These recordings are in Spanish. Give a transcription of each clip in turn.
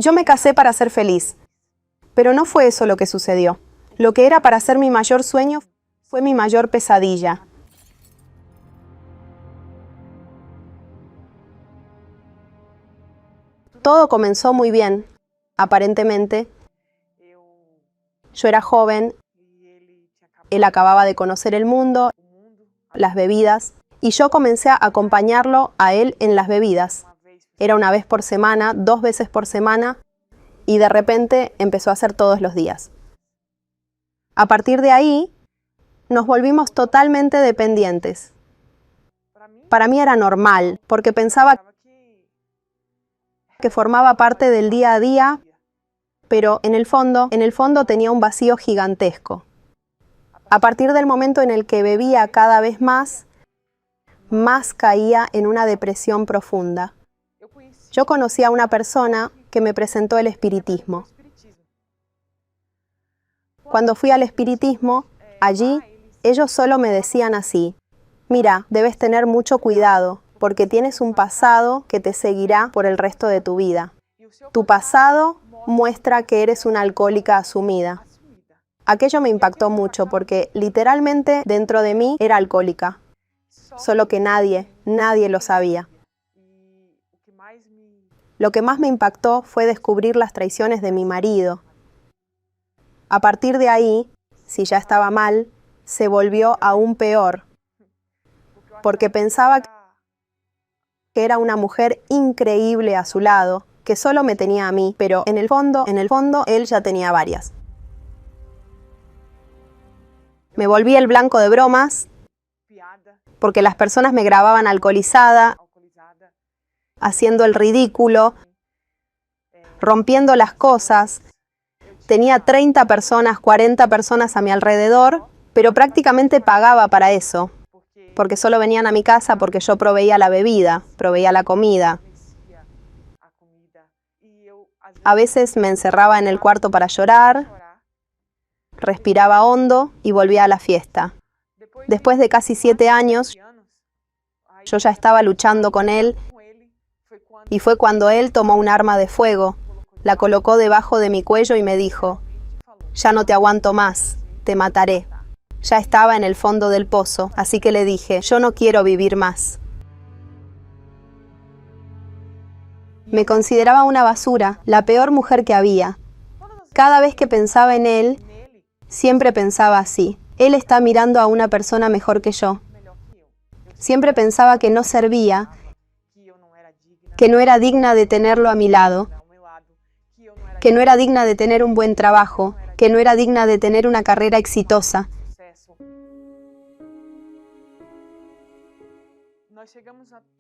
Yo me casé para ser feliz, pero no fue eso lo que sucedió. Lo que era para ser mi mayor sueño fue mi mayor pesadilla. Todo comenzó muy bien, aparentemente. Yo era joven, él acababa de conocer el mundo, las bebidas, y yo comencé a acompañarlo a él en las bebidas. Era una vez por semana, 2 veces por semana, y de repente empezó a hacer todos los días. A partir de ahí, nos volvimos totalmente dependientes. Para mí era normal, porque pensaba que formaba parte del día a día, pero en el fondo tenía un vacío gigantesco. A partir del momento en el que bebía cada vez más caía en una depresión profunda. Yo conocí a una persona que me presentó el espiritismo. Cuando fui al espiritismo, allí ellos solo me decían así: mira, debes tener mucho cuidado, porque tienes un pasado que te seguirá por el resto de tu vida. Tu pasado muestra que eres una alcohólica asumida. Aquello me impactó mucho porque literalmente dentro de mí era alcohólica, solo que nadie lo sabía. Lo que más me impactó fue descubrir las traiciones de mi marido. A partir de ahí, si ya estaba mal, se volvió aún peor, porque pensaba que era una mujer increíble a su lado, que solo me tenía a mí, pero en el fondo, él ya tenía varias. Me volví el blanco de bromas, porque las personas me grababan alcoholizada, haciendo el ridículo, rompiendo las cosas. Tenía 30 personas, 40 personas a mi alrededor, pero prácticamente pagaba para eso, porque solo venían a mi casa porque yo proveía la bebida, proveía la comida. A veces me encerraba en el cuarto para llorar, respiraba hondo y volvía a la fiesta. Después de casi 7 años, yo ya estaba luchando con él, y fue cuando él tomó un arma de fuego, la colocó debajo de mi cuello y me dijo: ya no te aguanto más, te mataré. Ya estaba en el fondo del pozo, así que le dije: yo no quiero vivir más. Me consideraba una basura, la peor mujer que había. Cada vez que pensaba en él, siempre pensaba así: él está mirando a una persona mejor que yo. Siempre pensaba que no servía, que no era digna de tenerlo a mi lado, que no era digna de tener un buen trabajo, que no era digna de tener una carrera exitosa.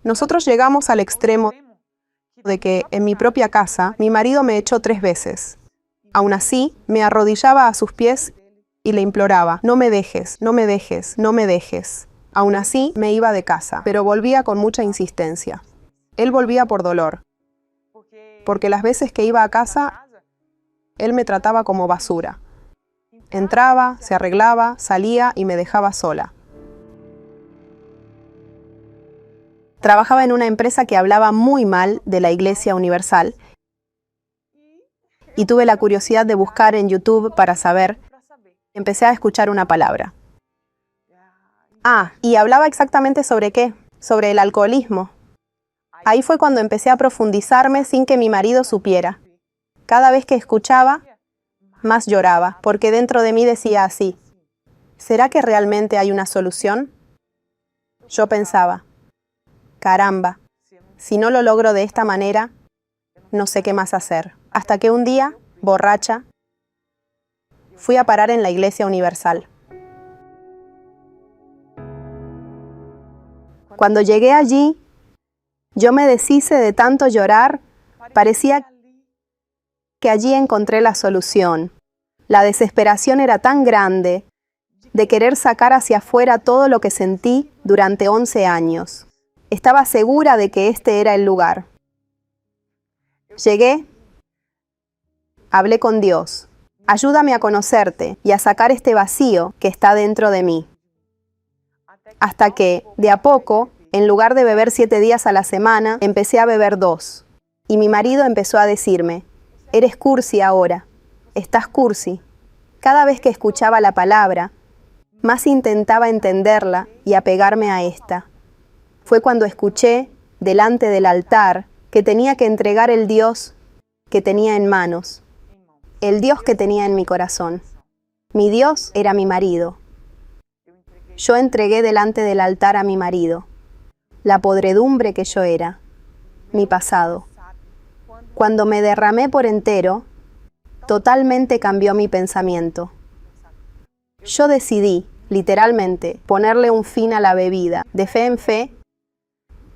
Nosotros llegamos al extremo de que en mi propia casa mi marido me echó 3 veces. Aún así, me arrodillaba a sus pies y le imploraba: no me dejes, no me dejes, no me dejes. Aún así, me iba de casa, pero volvía con mucha insistencia. Él volvía por dolor, porque las veces que iba a casa, él me trataba como basura. Entraba, se arreglaba, salía y me dejaba sola. Trabajaba en una empresa que hablaba muy mal de la Iglesia Universal y tuve la curiosidad de buscar en YouTube para saber. Empecé a escuchar una palabra. Y hablaba exactamente sobre qué, sobre el alcoholismo. Ahí fue cuando empecé a profundizarme sin que mi marido supiera. Cada vez que escuchaba, más lloraba, porque dentro de mí decía así: ¿será que realmente hay una solución? Yo pensaba: caramba, si no lo logro de esta manera, no sé qué más hacer. Hasta que un día, borracha, fui a parar en la Iglesia Universal. Cuando llegué allí, yo me deshice de tanto llorar. Parecía que allí encontré la solución. La desesperación era tan grande de querer sacar hacia afuera todo lo que sentí durante 11 años. Estaba segura de que este era el lugar. Llegué, hablé con Dios: ayúdame a conocerte y a sacar este vacío que está dentro de mí. Hasta que, de a poco, en lugar de beber 7 días a la semana, empecé a beber 2. Y mi marido empezó a decirme: Eres cursi ahora. Estás cursi. Cada vez que escuchaba la palabra, más intentaba entenderla y apegarme a esta. Fue cuando escuché, delante del altar, que tenía que entregar el Dios que tenía en manos, el Dios que tenía en mi corazón. Mi Dios era mi marido. Yo entregué delante del altar a mi marido, la podredumbre que yo era, mi pasado. Cuando me derramé por entero, totalmente cambió mi pensamiento. Yo decidí, literalmente, ponerle un fin a la bebida, de fe en fe,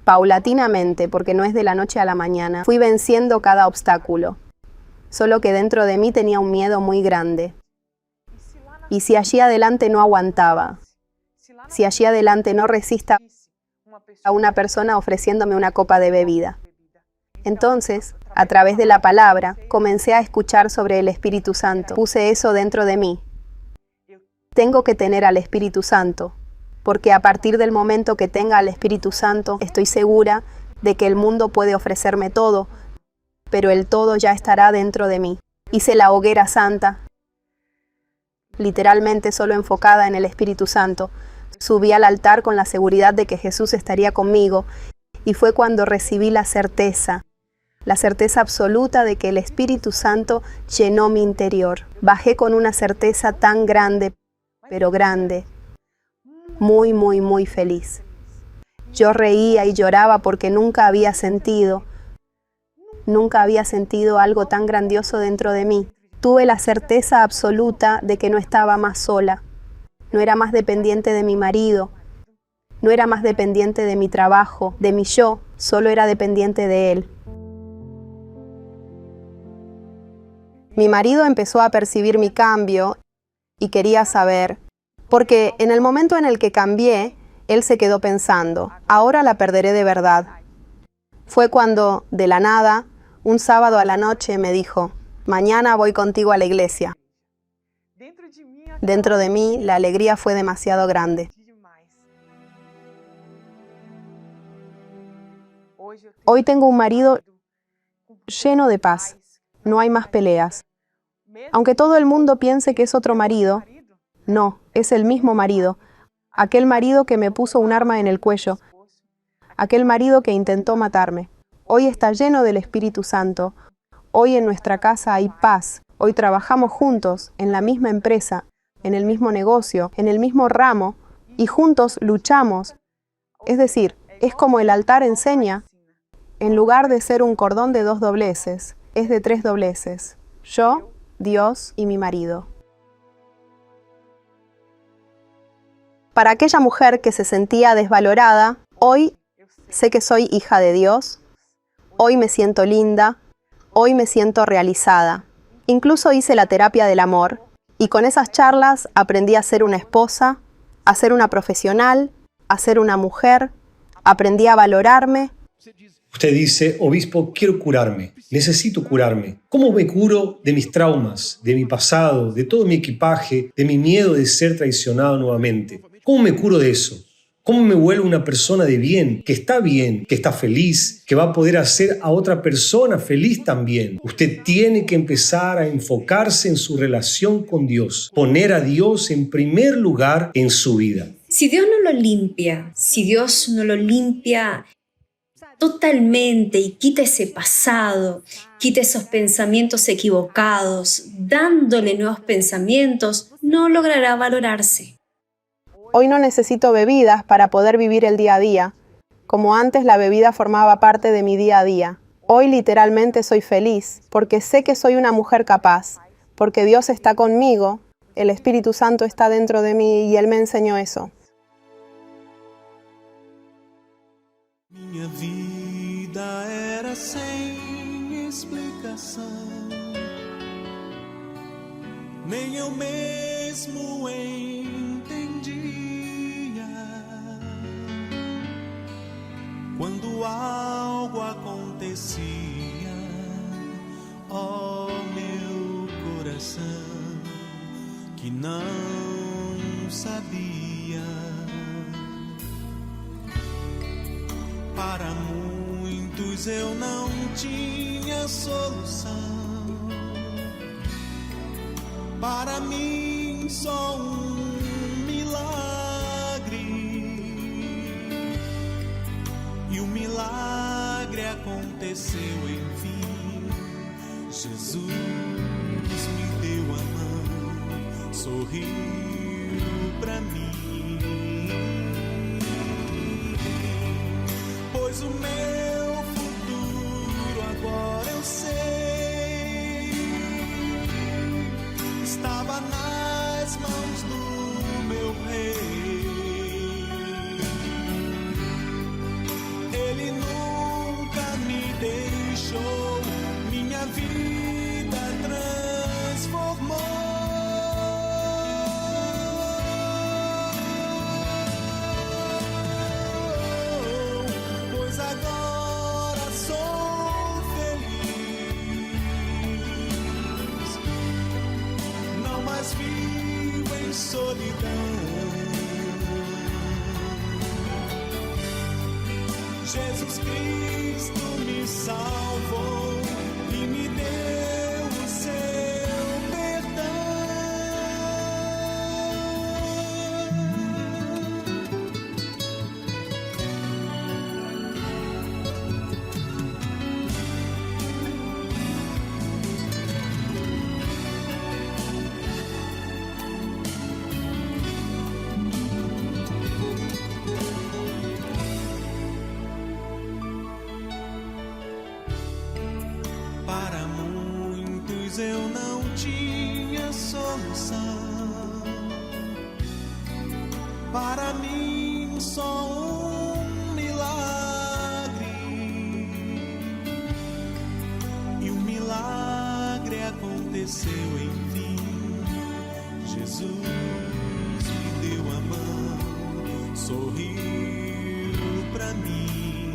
paulatinamente, porque no es de la noche a la mañana. Fui venciendo cada obstáculo, solo que dentro de mí tenía un miedo muy grande. Y si allí adelante no aguantaba, si allí adelante no resista a una persona ofreciéndome una copa de bebida. Entonces, a través de la palabra, comencé a escuchar sobre el Espíritu Santo. Puse eso dentro de mí. Tengo que tener al Espíritu Santo, porque a partir del momento que tenga al Espíritu Santo, estoy segura de que el mundo puede ofrecerme todo, pero el todo ya estará dentro de mí. Hice la hoguera santa, literalmente solo enfocada en el Espíritu Santo. Subí al altar con la seguridad de que Jesús estaría conmigo, y fue cuando recibí la certeza absoluta de que el Espíritu Santo llenó mi interior. Bajé con una certeza tan grande, pero grande, muy, muy, muy feliz. Yo reía y lloraba porque nunca había sentido algo tan grandioso dentro de mí. Tuve la certeza absoluta de que no estaba más sola. No era más dependiente de mi marido. No era más dependiente de mi trabajo, de mi yo. Solo era dependiente de él. Mi marido empezó a percibir mi cambio y quería saber, porque en el momento en el que cambié, él se quedó pensando, ahora la perderé de verdad. Fue cuando, de la nada, un sábado a la noche me dijo, mañana voy contigo a la iglesia. Dentro de mí, la alegría fue demasiado grande. Hoy tengo un marido lleno de paz. No hay más peleas. Aunque todo el mundo piense que es otro marido, no, es el mismo marido. Aquel marido que me puso un arma en el cuello. Aquel marido que intentó matarme. Hoy está lleno del Espíritu Santo. Hoy en nuestra casa hay paz. Hoy trabajamos juntos, en la misma empresa, en el mismo negocio, en el mismo ramo, y juntos luchamos. Es decir, es como el altar enseña. En lugar de ser un cordón de 2 dobleces, es de 3 dobleces. Yo, Dios y mi marido. Para aquella mujer que se sentía desvalorada, hoy sé que soy hija de Dios. Hoy me siento linda. Hoy me siento realizada. Incluso hice la terapia del amor y con esas charlas aprendí a ser una esposa, a ser una profesional, a ser una mujer. Aprendí a valorarme. Usted dice, obispo, quiero curarme, necesito curarme. ¿Cómo me curo de mis traumas, de mi pasado, de todo mi equipaje, de mi miedo de ser traicionado nuevamente? ¿Cómo me curo de eso? ¿Cómo me vuelvo una persona de bien, que está feliz, que va a poder hacer a otra persona feliz también? Usted tiene que empezar a enfocarse en su relación con Dios, poner a Dios en primer lugar en su vida. Si Dios no lo limpia totalmente y quita ese pasado, quita esos pensamientos equivocados, dándole nuevos pensamientos, no logrará valorarse. Hoy no necesito bebidas para poder vivir el día a día. Como antes la bebida formaba parte de mi día a día. Hoy literalmente soy feliz porque sé que soy una mujer capaz, porque Dios está conmigo, el Espíritu Santo está dentro de mí y Él me enseñó eso. Minha vida era sem explicação, nem eu mesmo entendia. Quando algo acontecia, ó meu coração, que não sabia. Para muitos eu não tinha solução, Para mim só milagre, e o milagre aconteceu enfim. Jesus me deu a mão, sorriu pra mim, pois o meu futuro agora eu sei, estava nas mãos do meu rei. Ele nunca me deixou, minha vida transformou. Pois agora sou feliz, não mais vivo em solidão. Jesus Cristo me salvou e me deu o seu perdão. Para muitos eu não tinha solução, para mim só milagre, e o milagre aconteceu enfim. Jesus me deu a mão, sorriu pra mim,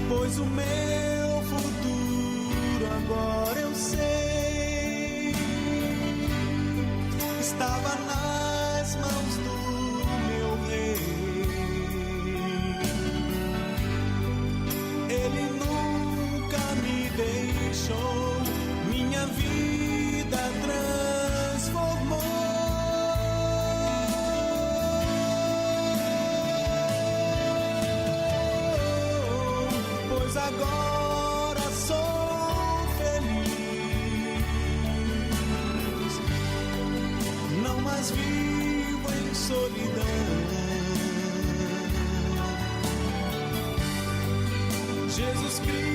pois o meu futuro agora eu sei, estava nas mãos do meu rei. Ele nunca me deixou, minha vida transformou. Pois agora sou feliz, não mais vivo em solidão. Jesus Cristo